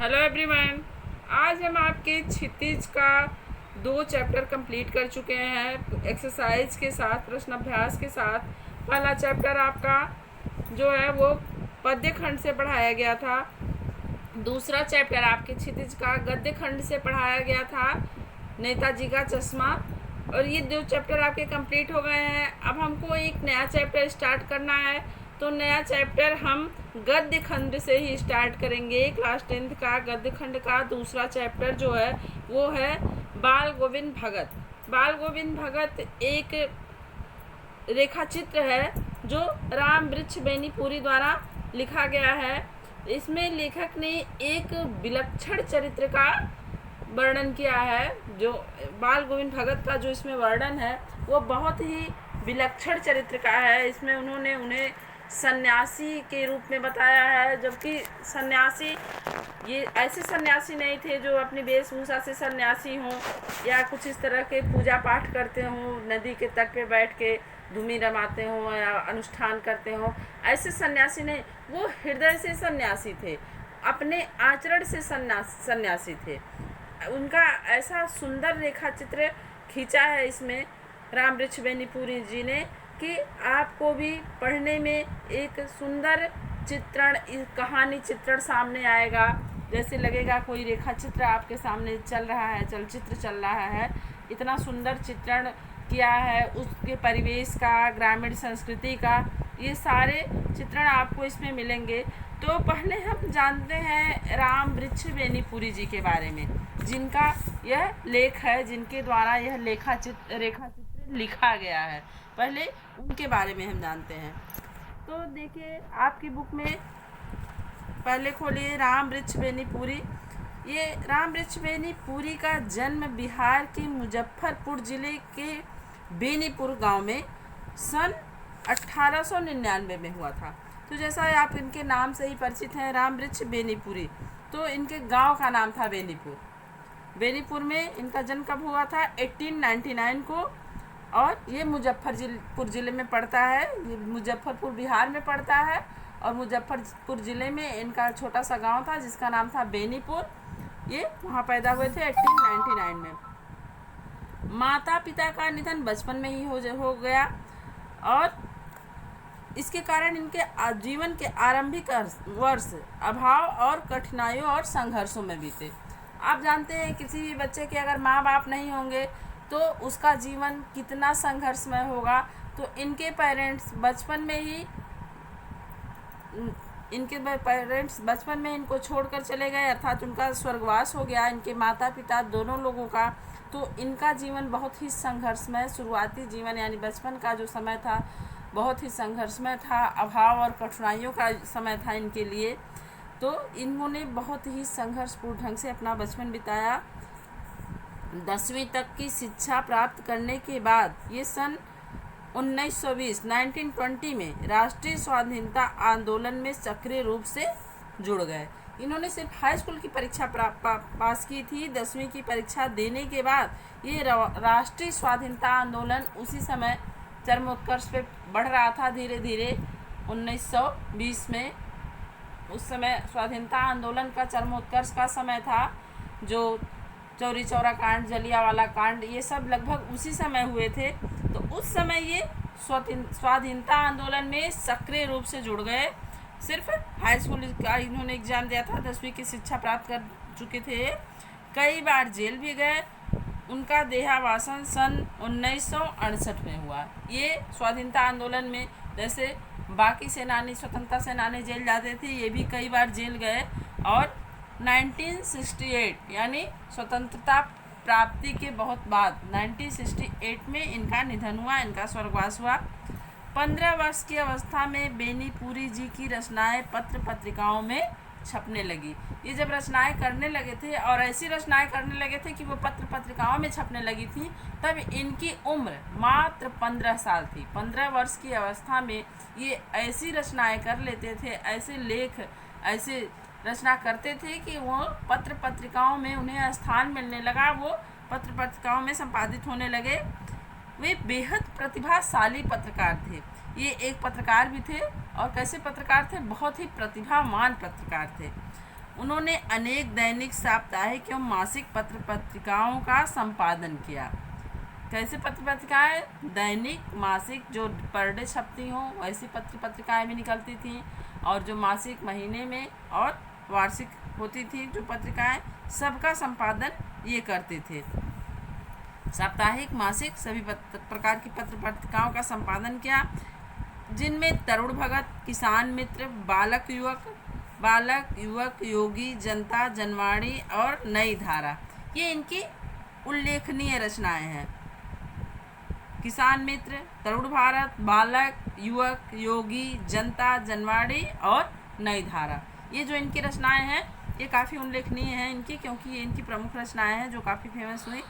Hello everyone. आज हम आपके क्षितिज का 2 चैप्टर कंप्लीट कर चुके हैं एक्सरसाइज के साथ, प्रश्न अभ्यास के साथ। पहला चैप्टर आपका जो है वो पद्य खंड से पढ़ाया गया था। दूसरा चैप्टर आपके क्षितिज का गद्य खंड से पढ़ाया गया था, नेताजी का चश्मा। और ये 2 चैप्टर आपके कंप्लीट हो गए हैं। अब हमको एक नया चैप्टर स्टार्ट करना है, तो नया चैप्टर हम गद्य खंड से ही स्टार्ट करेंगे। क्लास 10th का गद्य खंड का दूसरा चैप्टर जो है वो है बाल गोविंद भगत। बाल गोविंद भगत एक रेखा चित्र है जो राम वृक्ष बेनीपुरी द्वारा लिखा गया है। इसमें लेखक ने एक विलक्षण चरित्र का वर्णन किया है। जो बाल गोविंद भगत का जो इसमें वर्णन है वो बहुत ही विलक्षण चरित्र का है। इसमें उन्होंने उन्हें सन्यासी के रूप में बताया है, जबकि सन्यासी ये ऐसे सन्यासी नहीं थे जो अपनी वेशभूषा से सन्यासी हों या कुछ इस तरह के पूजा पाठ करते हों, नदी के तट पे बैठ के धूमी रमाते हों या अनुष्ठान करते हों। ऐसे सन्यासी नहीं, वो हृदय से सन्यासी थे, अपने आचरण से सन्यासी थे। उनका ऐसा सुंदर रेखा चित्र खींचा है इसमें राम वृक्ष बेनीपुरी जी ने कि आपको भी पढ़ने में एक सुंदर चित्रण, कहानी चित्रण सामने आएगा। जैसे लगेगा कोई रेखा चित्र आपके सामने चल रहा है, चलचित्र चल रहा है। इतना सुंदर चित्रण किया है उसके परिवेश का, ग्रामीण संस्कृति का, ये सारे चित्रण आपको इसमें मिलेंगे। तो पहले हम जानते हैं राम वृक्ष बेनीपुरी जी के बारे में, जिनका यह लेख है, जिनके द्वारा यह रेखा चित्र लिखा गया है। पहले उनके बारे में हम जानते हैं। तो देखिए आपकी बुक में पहले खोलिए राम वृक्ष बेनीपुरी। ये राम वृक्ष बेनीपुरी का जन्म बिहार के मुजफ्फरपुर जिले के बेनीपुर गांव में सन 1899 में हुआ था। तो जैसा आप इनके नाम से ही परिचित हैं, राम वृक्ष बेनीपुरी, तो इनके गांव का नाम था बेनीपुर। बेनीपुर में इनका जन्म कब हुआ था? 1899 को। और ये मुजफ्फरपुर ज़िले में पड़ता है। ये मुजफ्फरपुर बिहार में पड़ता है और मुजफ्फरपुर ज़िले में इनका छोटा सा गांव था जिसका नाम था बेनीपुर। ये वहाँ पैदा हुए थे 1899 में। माता पिता का निधन बचपन में ही हो गया और इसके कारण इनके जीवन के आरंभिक वर्ष अभाव और कठिनाइयों और संघर्षों में बीते। आप जानते हैं किसी भी बच्चे के अगर माँ बाप नहीं होंगे तो उसका जीवन कितना संघर्षमय होगा। तो इनके पेरेंट्स बचपन में इनको छोड़कर चले गए, अर्थात उनका स्वर्गवास हो गया, इनके माता पिता दोनों लोगों का। तो इनका जीवन बहुत ही संघर्षमय, शुरुआती जीवन यानी बचपन का जो समय था बहुत ही संघर्षमय था, अभाव और कठिनाइयों का समय था इनके लिए। तो इन्होंने बहुत ही संघर्षपूर्ण ढंग से अपना बचपन बिताया। 10वीं तक की शिक्षा प्राप्त करने के बाद ये सन 1920 में राष्ट्रीय स्वाधीनता आंदोलन में सक्रिय रूप से जुड़ गए। इन्होंने सिर्फ हाई स्कूल की परीक्षा पास की थी। 10वीं की परीक्षा देने के बाद ये राष्ट्रीय स्वाधीनता आंदोलन उसी समय चरमोत्कर्ष पे बढ़ रहा था धीरे धीरे। 1920 में उस समय स्वाधीनता आंदोलन का चरमोत्कर्ष का समय था। जो चौरी चौरा कांड, जलियांवाला कांड, ये सब लगभग उसी समय हुए थे। तो उस समय ये स्वाधीनता आंदोलन में सक्रिय रूप से जुड़ गए। सिर्फ हाई स्कूल का इन्होंने एग्ज़ाम दिया था, 10वीं की शिक्षा प्राप्त कर चुके थे। कई बार जेल भी गए। उनका देहावसान सन 1968 में हुआ। ये स्वाधीनता आंदोलन में जैसे बाकी सेनानी, स्वतंत्रता सेनानी जेल जाते थे, ये भी कई बार जेल गए। और 1968 यानी स्वतंत्रता प्राप्ति के बहुत बाद 1968 में इनका निधन हुआ, इनका स्वर्गवास हुआ। 15 वर्ष की अवस्था में बेनीपुरी जी की रचनाएं पत्र पत्रिकाओं में छपने लगी। ये जब रचनाएं करने लगे थे और ऐसी रचनाएं करने लगे थे कि वो पत्र पत्रिकाओं में छपने लगी थी, तब इनकी उम्र मात्र 15 साल थी। 15 वर्ष की अवस्था में ये ऐसी रचनाएं कर लेते थे, ऐसे लेख, ऐसे रचना करते थे कि वो पत्र पत्रिकाओं में उन्हें स्थान मिलने लगा, वो पत्र पत्रिकाओं में संपादित होने लगे। वे बेहद प्रतिभाशाली पत्रकार थे। ये एक पत्रकार भी थे और कैसे पत्रकार थे? बहुत ही प्रतिभावान पत्रकार थे। उन्होंने अनेक दैनिक, साप्ताहिक एवं मासिक पत्र पत्रिकाओं का संपादन किया। कैसे पत्र पत्रिकाएँ? दैनिक, मासिक, जो पर डे छपती हों वैसी पत्र पत्रिकाएँ भी निकलती थीं, और जो मासिक, महीने में और वार्षिक होती थी जो पत्रिकाएँ, सबका संपादन ये करते थे। साप्ताहिक, मासिक सभी प्रकार की पत्र पत्रिकाओं का संपादन किया, जिनमें तरुण भगत, किसान मित्र, बालक युवक, योगी, जनता, जनवाणी और नई धारा, ये इनकी उल्लेखनीय रचनाएं हैं। किसान मित्र, तरुण भारत, बालक, युवक, योगी, जनता, जनवाणी और नई धारा, ये जो इनकी रचनाएं हैं ये काफ़ी उल्लेखनीय हैं इनकी, क्योंकि ये इनकी प्रमुख रचनाएं हैं जो काफ़ी फेमस हुई।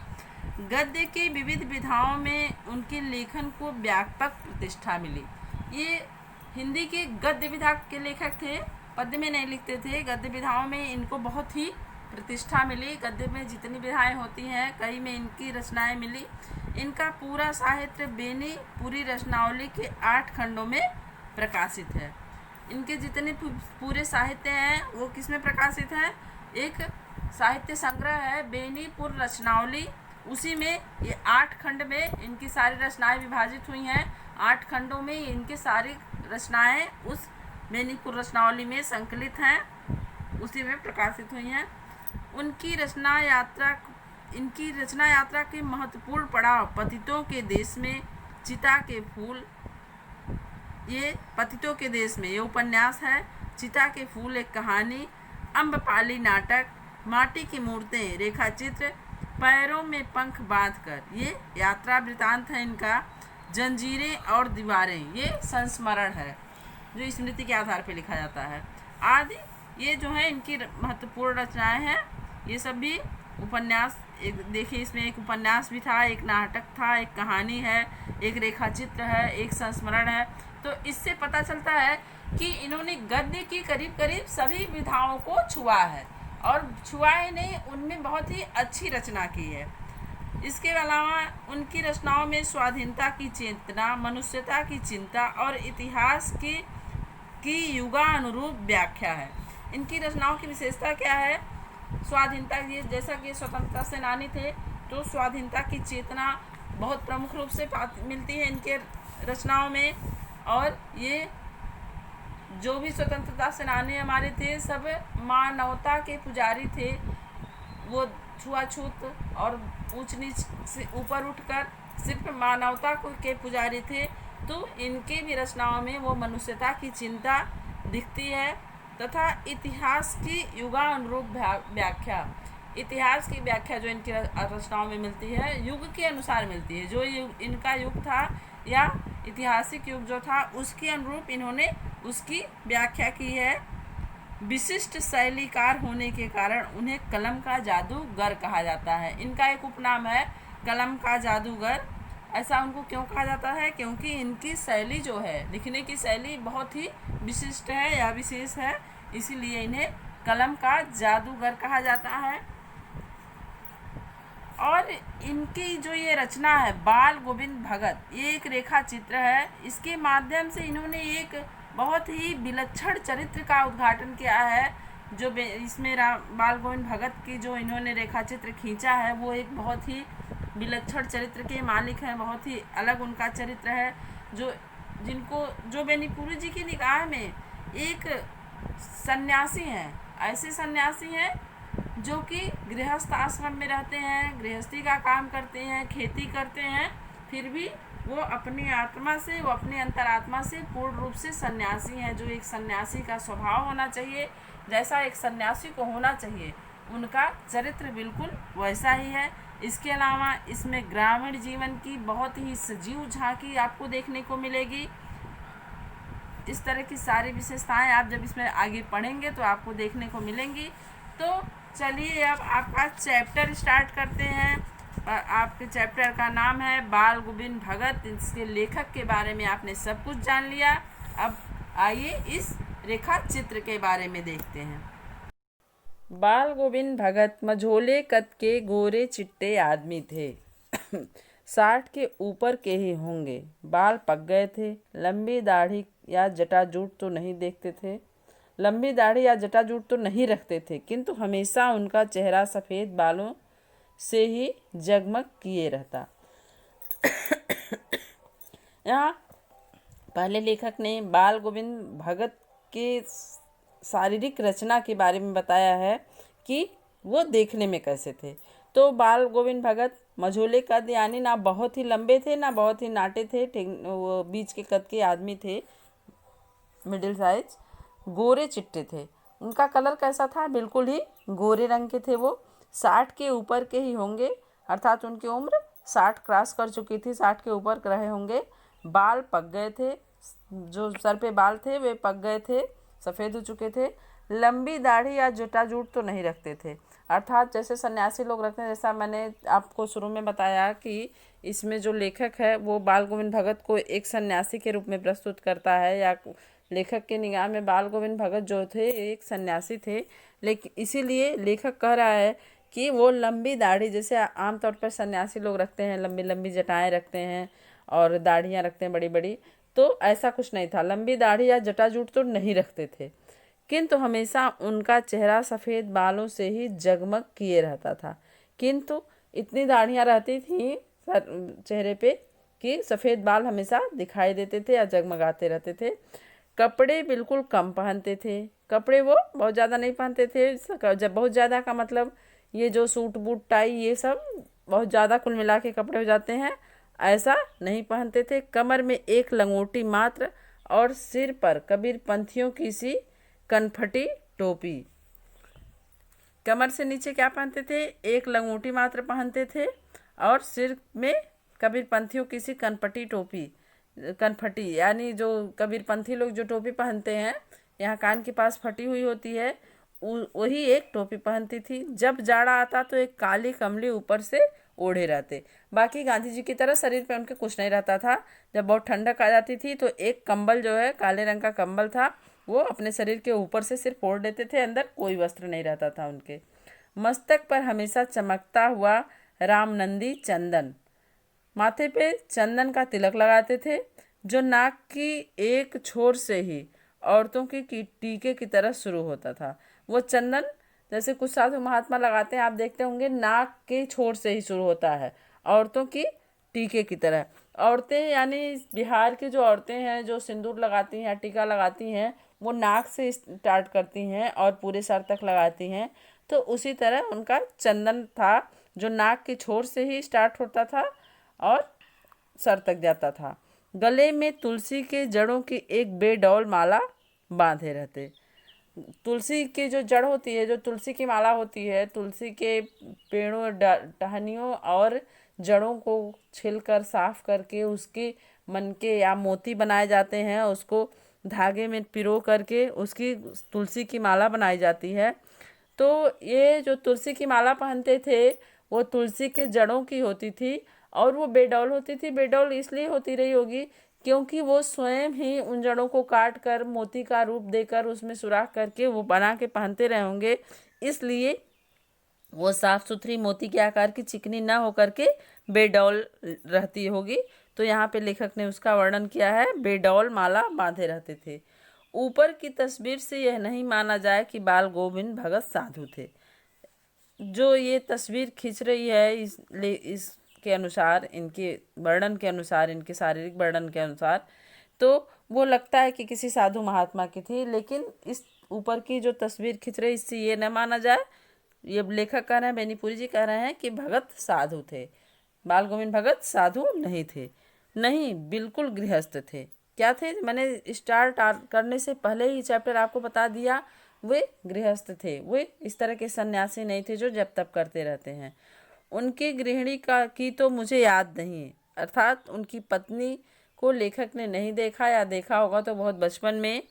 गद्य की विविध विधाओं में उनके लेखन को व्यापक प्रतिष्ठा मिली। ये हिंदी के गद्य विधा के लेखक थे, पद्य में नहीं लिखते थे। गद्य विधाओं में इनको बहुत ही प्रतिष्ठा मिली। गद्य में जितनी विधाएं होती हैं कई में इनकी रचनाएं मिली। इनका पूरा साहित्य बेनी पूरी रचनावली के 8 खंडों में प्रकाशित है। इनके जितने पूरे साहित्य हैं वो किस में प्रकाशित हैं? एक साहित्य संग्रह है बेनीपुर रचनावली, उसी में ये 8 खंड में इनकी सारी रचनाएं विभाजित हुई हैं। 8 खंडों में इनकी सारी रचनाएं उस बेनीपुर रचनावली में संकलित हैं, उसी में प्रकाशित हुई हैं। इनकी रचना यात्रा के महत्वपूर्ण पड़ाव पतितों के देश में, चिता के फूल, ये पतितों के देश में ये उपन्यास है। चिता के फूल एक कहानी, अम्बपाली नाटक, माटी की मूर्तें, रेखा चित्र, पैरों में पंख बांधकर, ये यात्रा वृतांत है इनका। जंजीरें और दीवारें, ये संस्मरण है जो स्मृति के आधार पर लिखा जाता है आदि, ये जो है इनकी महत्वपूर्ण रचनाएं हैं। ये सब भी उपन्यास, एक देखिए इसमें एक उपन्यास भी था, एक नाटक था, एक कहानी है, एक रेखा चित्र है, एक संस्मरण है। तो इससे पता चलता है कि इन्होंने गद्य की करीब करीब सभी विधाओं को छुआ है, और छुआ ही नहीं, उनमें बहुत ही अच्छी रचना की है। इसके अलावा उनकी रचनाओं में स्वाधीनता की चेतना, मनुष्यता की चिंता और इतिहास की युगानुरूप व्याख्या है। इनकी रचनाओं की विशेषता क्या है? स्वाधीनता, ये जैसा कि स्वतंत्रता सेनानी थे तो स्वाधीनता की चेतना बहुत प्रमुख रूप से मिलती है इनके रचनाओं में। और ये जो भी स्वतंत्रता सेनानी हमारे थे सब मानवता के पुजारी थे। वो छुआछूत और ऊंच नीच से ऊपर उठकर सिर्फ मानवता के पुजारी थे। तो इनके भी रचनाओं में वो मनुष्यता की चिंता दिखती है, तथा इतिहास की युगानुरूप व्याख्या, इतिहास की व्याख्या जो इनकी रचनाओं में मिलती है युग के अनुसार मिलती है। जो इनका युग था या ऐतिहासिक युग जो था उसके अनुरूप इन्होंने उसकी व्याख्या की है। विशिष्ट शैलीकार होने के कारण उन्हें कलम का जादूगर कहा जाता है। इनका एक उपनाम है कलम का जादूगर। ऐसा उनको क्यों कहा जाता है? क्योंकि इनकी शैली जो है, लिखने की शैली बहुत ही विशिष्ट है या विशेष है, इसीलिए इन्हें कलम का जादूगर कहा जाता है। और इनकी जो ये रचना है बाल गोविंद भगत, ये एक रेखा चित्र है। इसके माध्यम से इन्होंने एक बहुत ही विलक्षण चरित्र का उद्घाटन किया है। जो इसमें बाल गोविंद भगत की जो इन्होंने रेखा चित्र खींचा है वो एक बहुत ही विलक्षण चरित्र के मालिक हैं, बहुत ही अलग उनका चरित्र है। जो बेनीपुरी जी की निगाह में एक सन्यासी हैं, ऐसे सन्यासी हैं जो कि गृहस्थ आश्रम में रहते हैं, गृहस्थी का काम करते हैं, खेती करते हैं, फिर भी वो अपनी आत्मा से, वो अपनी अंतरात्मा से पूर्ण रूप से सन्यासी हैं। जो एक सन्यासी का स्वभाव होना चाहिए, जैसा एक सन्यासी को होना चाहिए, उनका चरित्र बिल्कुल वैसा ही है। इसके अलावा इसमें ग्रामीण जीवन की बहुत ही सजीव झांकी आपको देखने को मिलेगी। इस तरह की सारी विशेषताएं आप जब इसमें आगे पढ़ेंगे तो आपको देखने को मिलेंगी। तो चलिए अब आपका चैप्टर स्टार्ट करते हैं। आपके चैप्टर का नाम है बाल गोविंद भगत। इसके लेखक के बारे में आपने सब कुछ जान लिया। अब आइए इस रेखा चित्र के बारे में देखते हैं। बाल गोविंद भगत मझोले कद के गोरे चिट्टे आदमी थे। 60 के ऊपर के ही होंगे। बाल पक गए थे, लंबी दाढ़ी या जटाजूट तो नहीं देखते थे। लंबी दाढ़ी या जटाजूट तो नहीं रखते थे, किंतु हमेशा उनका चेहरा सफ़ेद बालों से ही जगमग किए रहता। यहाँ पहले लेखक ने बाल गोविंद भगत के शारीरिक रचना के बारे में बताया है कि वो देखने में कैसे थे। तो बाल गोविंद भगत मझोले कद, यानी ना बहुत ही लंबे थे ना बहुत ही नाटे थे, वो बीच के कद के आदमी थे, मिडिल साइज, गोरे चिट्टे थे। उनका कलर कैसा था? बिल्कुल ही गोरे रंग के थे। वो 60 के ऊपर के ही होंगे, अर्थात उनकी उम्र 60 क्रॉस कर चुकी थी, 60 के ऊपर रहे होंगे। बाल पक गए थे, जो सर पे बाल थे वे पक गए थे, सफ़ेद हो चुके थे। लंबी दाढ़ी या जटाजूट तो नहीं रखते थे, अर्थात जैसे सन्यासी लोग रखते हैं। जैसा मैंने आपको शुरू में बताया कि इसमें जो लेखक है वो बाल गोविंद भगत को एक सन्यासी के रूप में प्रस्तुत करता है, या लेखक के निगाह में बाल गोविंद भगत जो थे एक सन्यासी थे। लेकिन इसीलिए लेखक कह रहा है कि वो लंबी दाढ़ी, जैसे आमतौर पर सन्यासी लोग रखते हैं, लंबी लंबी जटाएं रखते हैं और दाढ़ियाँ रखते हैं बड़ी बड़ी, तो ऐसा कुछ नहीं था। लंबी दाढ़ी या जटाजूट तो नहीं रखते थे, किंतु हमेशा उनका चेहरा सफ़ेद बालों से ही जगमग किए रहता था। किंतु इतनी दाढ़ियाँ रहती थी चेहरे पे कि सफ़ेद बाल हमेशा दिखाई देते थे या जगमगाते रहते थे। कपड़े बिल्कुल कम पहनते थे, कपड़े वो बहुत ज़्यादा नहीं पहनते थे। जब बहुत ज़्यादा का मतलब ये जो सूट बूट टाई ये सब बहुत ज़्यादा कुल मिला के कपड़े हो जाते हैं, ऐसा नहीं पहनते थे। कमर में एक लंगोटी मात्र और सिर पर कबीर पंथियों की सी कनफटी टोपी। कमर से नीचे क्या पहनते थे? एक लंगोटी मात्र पहनते थे और सिर में कबीर पंथियों की सी कनपटी टोपी, कनफटी यानी जो कबीर पंथी लोग जो टोपी पहनते हैं, यहाँ कान के पास फटी हुई होती है, वही एक टोपी पहनती थी। जब जाड़ा आता तो एक काली कमली ऊपर से ओढ़े रहते। बाकी गांधी जी की तरह शरीर पे उनके कुछ नहीं रहता था। जब बहुत ठंडक आ जाती थी तो एक कंबल जो है काले रंग का कंबल था, वो अपने शरीर के ऊपर से सिर्फ ओढ़ लेते थे, अंदर कोई वस्त्र नहीं रहता था उनके। मस्तक पर हमेशा चमकता हुआ रामनंदी चंदन, माथे पे चंदन का तिलक लगाते थे, जो नाक की एक छोर से ही औरतों की टीके की तरह शुरू होता था। वो चंदन जैसे कुछ साधु महात्मा लगाते हैं, आप देखते होंगे, नाक के छोर से ही शुरू होता है, औरतों की टीके की तरह। औरतें यानी बिहार की जो औरतें हैं जो सिंदूर लगाती हैं, टीका लगाती हैं, वो नाक से स्टार्ट करती हैं और पूरे सर तक लगाती हैं। तो उसी तरह उनका चंदन था, जो नाक की छोर से ही स्टार्ट होता था और सर तक जाता था। गले में तुलसी के जड़ों की एक बेडौल माला बांधे रहते। तुलसी की जो जड़ होती है, जो तुलसी की माला होती है, तुलसी के पेड़ों टहनियों और जड़ों को छिलकर साफ करके उसके मनके या मोती बनाए जाते हैं, उसको धागे में पिरो करके उसकी तुलसी की माला बनाई जाती है। तो ये जो तुलसी की माला पहनते थे वो तुलसी के जड़ों की होती थी और वो बेडौल होती थी। बेडौल इसलिए होती रही होगी क्योंकि वो स्वयं ही उन जड़ों को काट कर मोती का रूप देकर उसमें सुराख करके वो बना के पहनते रहे होंगे, इसलिए वो साफ सुथरी मोती के आकार की चिकनी ना होकर के बेडौल रहती होगी। तो यहाँ पे लेखक ने उसका वर्णन किया है, बेडौल माला बांधे रहते थे। ऊपर की तस्वीर से यह नहीं माना जाए कि बाल गोविंद भगत साधु थे। जो ये तस्वीर खींच रही है इसके अनुसार, इनके वर्णन के अनुसार, इनके शारीरिक वर्णन के अनुसार, तो वो लगता है कि किसी साधु महात्मा की थी। लेकिन इस ऊपर की जो तस्वीर खींच रही इससे ये न माना जाए, ये लेखक कह रहे हैं, बेनीपुरी जी कह रहे हैं कि भगत साधु थे। बाल गोविंद भगत साधु नहीं थे, नहीं, बिल्कुल गृहस्थ थे। क्या थे? मैंने स्टार्ट करने से पहले ही चैप्टर आपको बता दिया, वे गृहस्थ थे। वे इस तरह के सन्यासी नहीं थे जो जब तब करते रहते हैं। उनकी गृहिणी की तो मुझे याद नहीं, अर्थात उनकी पत्नी को लेखक ने नहीं देखा, या देखा होगा तो बहुत बचपन में,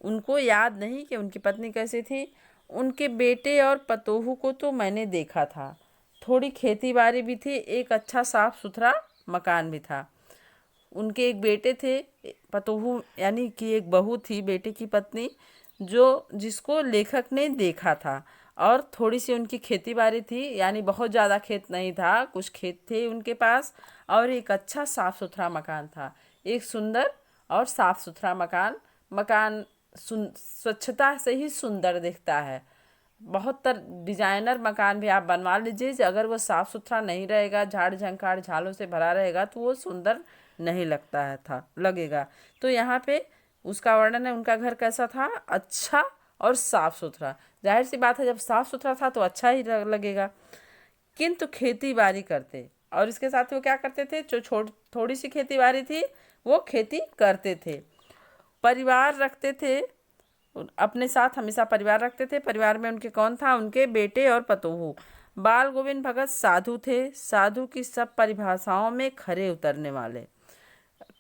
उनको याद नहीं कि उनकी पत्नी कैसी थी। उनके बेटे और पतोहू को तो मैंने देखा था। थोड़ी खेती बाड़ी भी थी, एक अच्छा साफ सुथरा मकान भी था। उनके एक बेटे थे, पतोहू यानी कि एक बहू थी, बेटे की पत्नी, जिसको लेखक ने देखा था। और थोड़ी सी उनकी खेती बाड़ी थी, यानी बहुत ज़्यादा खेत नहीं था, कुछ खेत थे उनके पास, और एक अच्छा साफ़ सुथरा मकान था। एक सुंदर और साफ़ सुथरा मकान स्वच्छता से ही सुंदर दिखता है। बहुत डिजाइनर मकान भी आप बनवा लीजिए, अगर वो साफ सुथरा नहीं रहेगा, झाड़ झंखाड़ झालों से भरा रहेगा तो वो सुंदर नहीं लगता है था लगेगा। तो यहाँ पे उसका वर्णन है, उनका घर कैसा था, अच्छा और साफ सुथरा। जाहिर सी बात है, जब साफ सुथरा था तो अच्छा ही लगेगा। किंतु खेती बाड़ी करते, और इसके साथ वो क्या करते थे, जो थोड़ी सी खेती बाड़ी थी वो खेती करते थे। परिवार रखते थे, अपने साथ हमेशा परिवार रखते थे। परिवार में उनके कौन था, उनके बेटे और पतोहू। बाल गोविंद भगत साधु थे, साधु की सब परिभाषाओं में खरे उतरने वाले।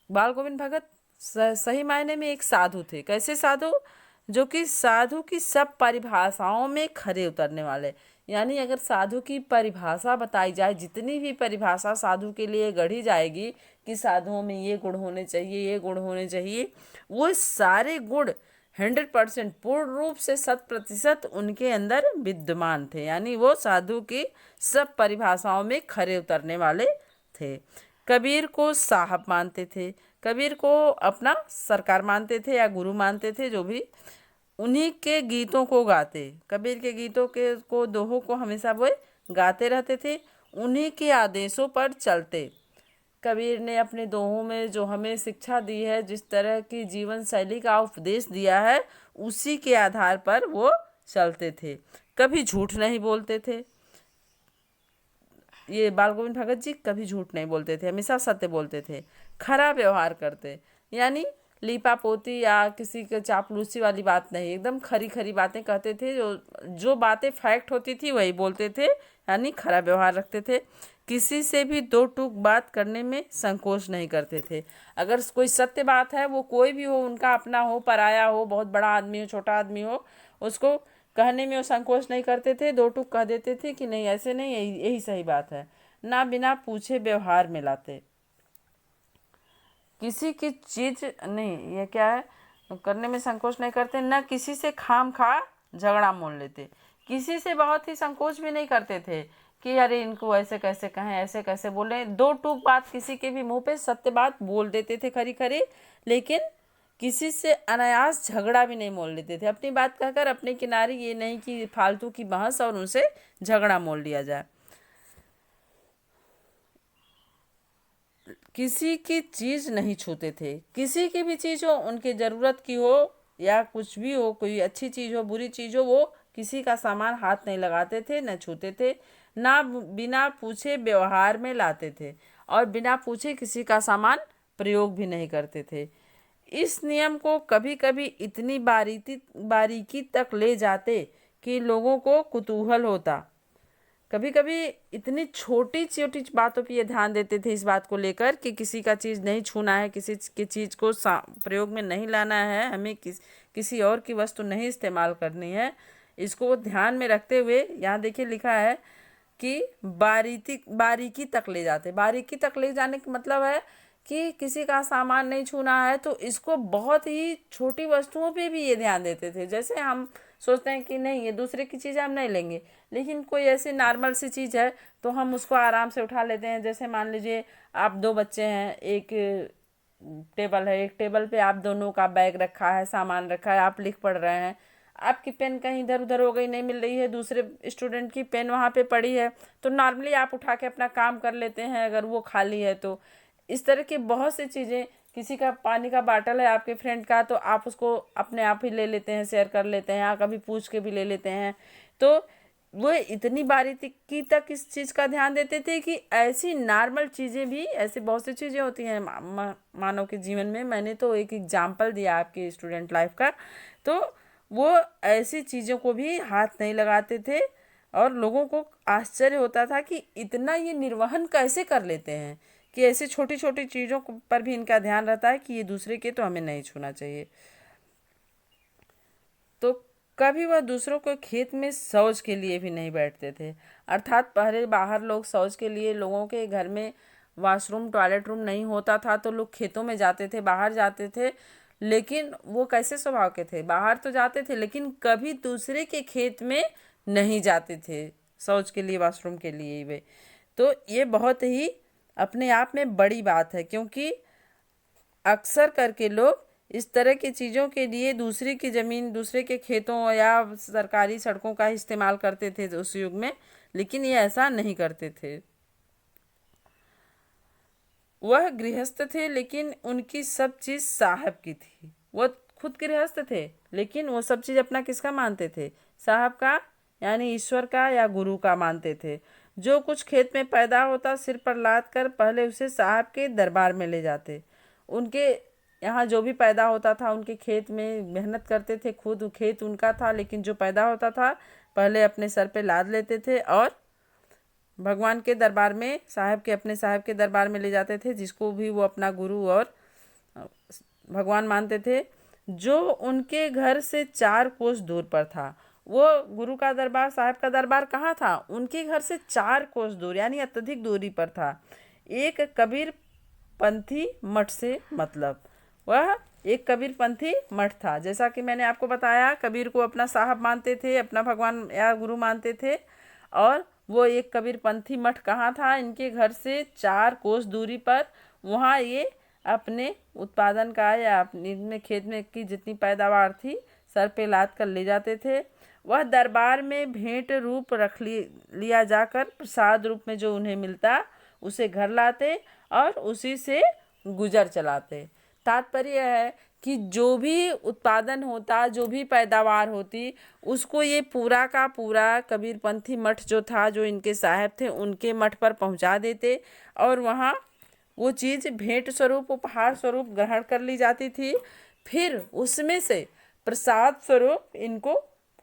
बाल गोविंद भगत सही मायने में एक साधु थे। कैसे साधु, जो कि साधु की सब परिभाषाओं में खरे उतरने वाले। यानी अगर साधु की परिभाषा बताई जाए, जितनी भी परिभाषा साधु के लिए गढ़ी जाएगी कि साधुओं में ये गुण होने चाहिए, ये गुण होने चाहिए, वो सारे गुण 100% पूर्ण रूप से 100% उनके अंदर विद्यमान थे। यानी वो साधु की सब परिभाषाओं में खरे उतरने वाले थे। कबीर को साहब मानते थे, कबीर को अपना सरकार मानते थे या गुरु मानते थे, जो भी। उन्हीं के गीतों को गाते, कबीर के गीतों के को दोहों को हमेशा वो गाते रहते थे, उन्हीं के आदेशों पर चलते। कबीर ने अपने दोहों में जो हमें शिक्षा दी है, जिस तरह की जीवन शैली का उपदेश दिया है, उसी के आधार पर वो चलते थे। कभी झूठ नहीं बोलते थे। ये बाल गोविंद भगत जी कभी झूठ नहीं बोलते थे, हमेशा सत्य बोलते थे। खरा व्यवहार करते, यानी लीपा पोती या किसी के चापलूसी वाली बात नहीं, एकदम खरी खरी बातें कहते थे। जो बातें फैक्ट होती थी वही बोलते थे, यानी खरा व्यवहार रखते थे। किसी से भी दो टूक बात करने में संकोच नहीं करते थे। अगर कोई सत्य बात है, वो कोई भी हो, उनका अपना हो, पराया हो, बहुत बड़ा आदमी हो, छोटा आदमी हो, उसको कहने में वो संकोच नहीं करते थे। दो टूक कह देते थे कि नहीं, ऐसे नहीं, यही सही बात है। ना बिना पूछे व्यवहार में लाते, किसी की चीज नहीं, ये क्या है, करने में संकोच नहीं करते। ना किसी से खाम खा झगड़ा मोल लेते, किसी से बहुत ही संकोच भी नहीं करते थे कि अरे इनको ऐसे कैसे कहें, ऐसे कैसे बोले। दो टूक बात किसी के भी मुंह पे सत्य बात बोल देते थे खरी खरी, लेकिन किसी से अनायास झगड़ा भी नहीं मोल लेते थे। अपनी बात कहकर अपने किनारे, ये नहीं कि फालतू की बहस और उनसे झगड़ा मोल लिया जाए। किसी की चीज़ नहीं छूते थे, किसी की भी चीज़ हो, उनकी ज़रूरत की हो या कुछ भी हो, कोई अच्छी चीज़ हो, बुरी चीज़ हो, वो किसी का सामान हाथ नहीं लगाते थे, न छूते थे। ना बिना पूछे व्यवहार में लाते थे, और बिना पूछे किसी का सामान प्रयोग भी नहीं करते थे। इस नियम को कभी कभी इतनी बारीकी तक ले जाते कि लोगों को कुतूहल होता। कभी कभी इतनी छोटी छोटी बातों पे ये ध्यान देते थे, इस बात को लेकर कि किसी का चीज़ नहीं छूना है, किसी की चीज़ को प्रयोग में नहीं लाना है, हमें किसी और की वस्तु नहीं इस्तेमाल करनी है। इसको वो ध्यान में रखते हुए यहाँ देखिए लिखा है कि बारीकी तक ले जाते। बारीकी तक ले जाने का मतलब है कि किसी का सामान नहीं छूना है, तो इसको बहुत ही छोटी वस्तुओं पे भी ये ध्यान देते थे। जैसे हम सोचते हैं कि नहीं, ये दूसरे की चीज़ हम नहीं लेंगे, लेकिन कोई ऐसी नॉर्मल सी चीज़ है तो हम उसको आराम से उठा लेते हैं। जैसे मान लीजिए आप दो बच्चे हैं, एक टेबल है, एक टेबल पे आप दोनों का बैग रखा है, सामान रखा है, आप लिख पढ़ रहे हैं, आपकी पेन कहीं इधर उधर हो गई, नहीं मिल रही है, दूसरे स्टूडेंट की पेन वहाँ पे पड़ी है, तो नॉर्मली आप उठा के अपना काम कर लेते हैं अगर वो खाली है तो। इस तरह की बहुत सी चीज़ें, किसी का पानी का बाटल है आपके फ्रेंड का, तो आप उसको अपने आप ही ले लेते हैं, शेयर कर लेते हैं, या कभी पूछ के भी ले लेते हैं। तो वो इतनी बारीकी तक इस चीज़ का ध्यान देते थे कि ऐसी नॉर्मल चीज़ें भी, ऐसी बहुत सी चीज़ें होती हैं मानव के जीवन में। मैंने तो एक एग्जाम्पल दिया आपके स्टूडेंट लाइफ का, तो वो ऐसी चीज़ों को भी हाथ नहीं लगाते थे, और लोगों को आश्चर्य होता था कि इतना ये निर्वहन कैसे कर लेते हैं, कि ऐसी छोटी छोटी चीज़ों पर भी इनका ध्यान रहता है कि ये दूसरे के तो हमें नहीं छूना चाहिए। तो कभी वह दूसरों के खेत में शौच के लिए भी नहीं बैठते थे। अर्थात पहले बाहर लोग शौच के लिए, लोगों के घर में वॉशरूम टॉयलेट रूम नहीं होता था तो लोग खेतों में जाते थे, बाहर जाते थे। लेकिन वो कैसे स्वभाव के थे, बाहर तो जाते थे लेकिन कभी दूसरे के खेत में नहीं जाते थे शौच के लिए, वॉशरूम के लिए वे। तो ये बहुत ही अपने आप में बड़ी बात है, क्योंकि अक्सर करके लोग इस तरह की चीज़ों के लिए दूसरे की ज़मीन, दूसरे के खेतों या सरकारी सड़कों का इस्तेमाल करते थे उस युग में, लेकिन ये ऐसा नहीं करते थे। वह गृहस्थ थे लेकिन उनकी सब चीज़ साहब की थी। वो खुद गृहस्थ थे लेकिन वो सब चीज़ अपना किसका मानते थे? साहब का, यानी ईश्वर का या गुरु का मानते थे। जो कुछ खेत में पैदा होता सिर पर लाद कर पहले उसे साहब के दरबार में ले जाते। उनके यहाँ जो भी पैदा होता था उनके खेत में मेहनत करते थे, खुद खेत उनका था, लेकिन जो पैदा होता था पहले अपने सर पे लाद लेते थे और भगवान के दरबार में, साहब के, अपने साहब के दरबार में ले जाते थे, जिसको भी वो अपना गुरु और भगवान मानते थे। जो उनके घर से 4 कोस दूर पर था। वो गुरु का दरबार, साहब का दरबार कहाँ था? उनके घर से 4 कोस दूर, यानी अत्यधिक दूरी पर था। एक कबीर पंथी मठ से मतलब, वह एक कबीर पंथी मठ था। जैसा कि मैंने आपको बताया, कबीर को अपना साहब मानते थे, अपना भगवान या गुरु मानते थे। और वो एक कबीर पंथी मठ कहाँ था? इनके घर से 4 कोस दूरी पर। वहाँ ये अपने उत्पादन का या अपने में खेत में की जितनी पैदावार थी सर पे लाद कर ले जाते थे। वह दरबार में भेंट रूप रख लिया जाकर प्रसाद रूप में जो उन्हें मिलता उसे घर लाते और उसी से गुजर चलाते। तात्पर्य है कि जो भी उत्पादन होता, जो भी पैदावार होती, उसको ये पूरा का पूरा कबीरपंथी मठ जो था, जो इनके साहब थे, उनके मठ पर पहुंचा देते और वहाँ वो चीज़ भेंट स्वरूप, उपहार स्वरूप ग्रहण कर ली जाती थी। फिर उसमें से प्रसाद स्वरूप इनको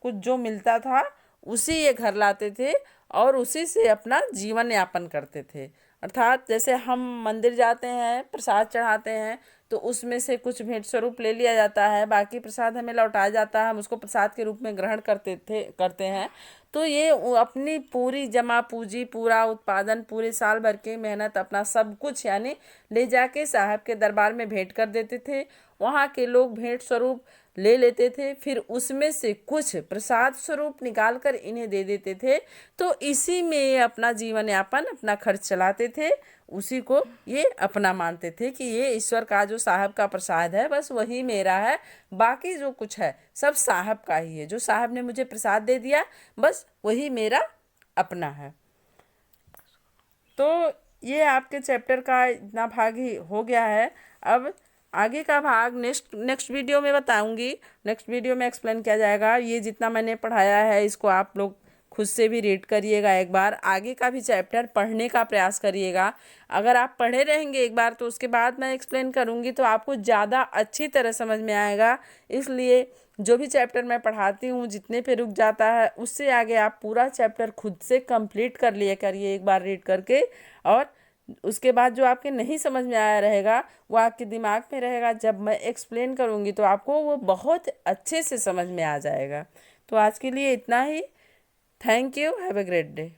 कुछ जो मिलता था उसी ये घर लाते थे और उसी से अपना जीवन यापन करते थे। अर्थात जैसे हम मंदिर जाते हैं, प्रसाद चढ़ाते हैं, तो उसमें से कुछ भेंट स्वरूप ले लिया जाता है, बाकी प्रसाद हमें लौटाया जाता है, हम उसको प्रसाद के रूप में ग्रहण करते हैं। तो ये अपनी पूरी जमा पूंजी, पूरा उत्पादन, पूरे साल भर की मेहनत, अपना सब कुछ यानी ले जाके साहब के दरबार में भेंट कर देते थे। वहाँ के लोग भेंट स्वरूप ले लेते थे, फिर उसमें से कुछ प्रसाद स्वरूप निकाल कर इन्हें दे देते थे। तो इसी में ये अपना जीवन यापन, अपना खर्च चलाते थे। उसी को ये अपना मानते थे कि ये ईश्वर का जो साहब का प्रसाद है, बस वही मेरा है, बाकी जो कुछ है सब साहब का ही है। जो साहब ने मुझे प्रसाद दे दिया बस वही मेरा अपना है। तो ये आपके चैप्टर का इतना भाग ही हो गया है। अब आगे का भाग नेक्स्ट वीडियो में बताऊंगी। नेक्स्ट वीडियो में एक्सप्लेन किया जाएगा। ये जितना मैंने पढ़ाया है इसको आप लोग खुद से भी रीड करिएगा, एक बार आगे का भी चैप्टर पढ़ने का प्रयास करिएगा। अगर आप पढ़े रहेंगे एक बार तो उसके बाद मैं एक्सप्लेन करूँगी तो आपको ज़्यादा अच्छी तरह समझ में आएगा। इसलिए जो भी चैप्टर मैं पढ़ाती हूँ, जितने पे रुक जाता है उससे आगे आप पूरा चैप्टर खुद से कंप्लीट कर लिया करिए एक बार रीड करके। और उसके बाद जो आपके नहीं समझ में आया रहेगा वो आपके दिमाग में रहेगा। जब मैं एक्सप्लेन करूँगी तो आपको वो बहुत अच्छे से समझ में आ जाएगा। तो आज के लिए इतना ही। Thank you. Have a great day.